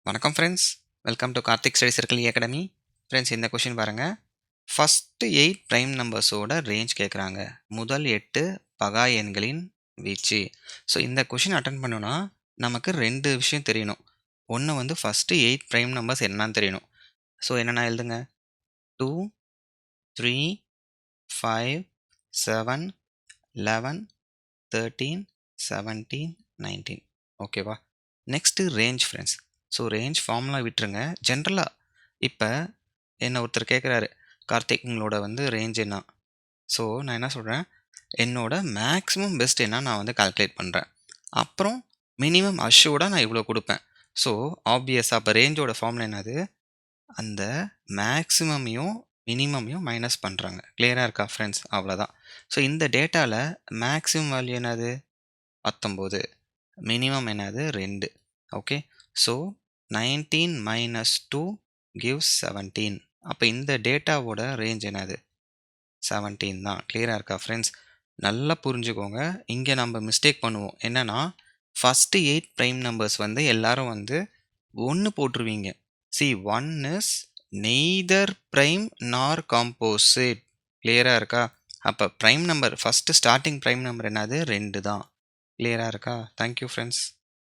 வணக்கம் friends, welcome to Karthik study circle academy. Friends, இந்த question பாருங்கள். ஃபஸ்ட்டு 8 ப்ரைம் நம்பர்ஸோட ரேஞ்ச் கேட்குறாங்க. முதல் 8 பகா எண்களின் வீச்சு. ஸோ இந்த கொஷின் அட்டன் பண்ணோன்னா நமக்கு 2 விஷயம் தெரியணும். ஒன்று வந்து ஃபஸ்ட்டு 8 ப்ரைம் நம்பர்ஸ் என்னன்னு தெரியணும். ஸோ என்னென்னா எழுதுங்க. 2, 3, 5, 7, 11, 13, 17, 19. ஓகேவா? Next range friends. So range formula விட்டுருங்க. ஜென்ரலாக இப்போ என்ன ஒருத்தர் கேட்குறாரு, கார்த்திக் உங்களோட வந்து ரேஞ்ச் என்ன? ஸோ நான் என்ன சொல்கிறேன், என்னோட மேக்ஸிமம் பெஸ்ட் என்ன நான் வந்து கால்குலேட் பண்ணுறேன். அப்புறம் மினிமம் அஷ்யூர்டாக நான் இவ்வளோ கொடுப்பேன். ஸோ ஆப்வியஸாக இப்போ ரேஞ்சோட ஃபார்முலா என்னது, அந்த மேக்ஸிமமையும் மினிமமையும் மைனஸ் பண்ணுறாங்க. கிளியராக இருக்கா ஃப்ரெண்ட்ஸ்? அவ்வளோதான். ஸோ இந்த டேட்டாவில் மேக்ஸிமம் வேல்யூ என்னது 19, மினிமம் என்னது 2. Okay, so 19 minus 2 gives 17. அப்போ இந்த டேட்டாவோட ரேஞ்ச் என்னது 17 தான். கிளியராக இருக்கா ஃப்ரெண்ட்ஸ்? நல்லா புரிஞ்சுக்கோங்க. இங்கே நம்ம மிஸ்டேக் பண்ணுவோம். என்னென்னா ஃபஸ்ட்டு 8 ப்ரைம் நம்பர்ஸ் வந்து எல்லாரும் வந்து 1 போட்டுருவீங்க. See, 1 is neither prime nor composite. கிளியராக இருக்கா? அப்போ prime number first starting prime number என்னது 2 தான். கிளியராக இருக்கா? Thank you friends.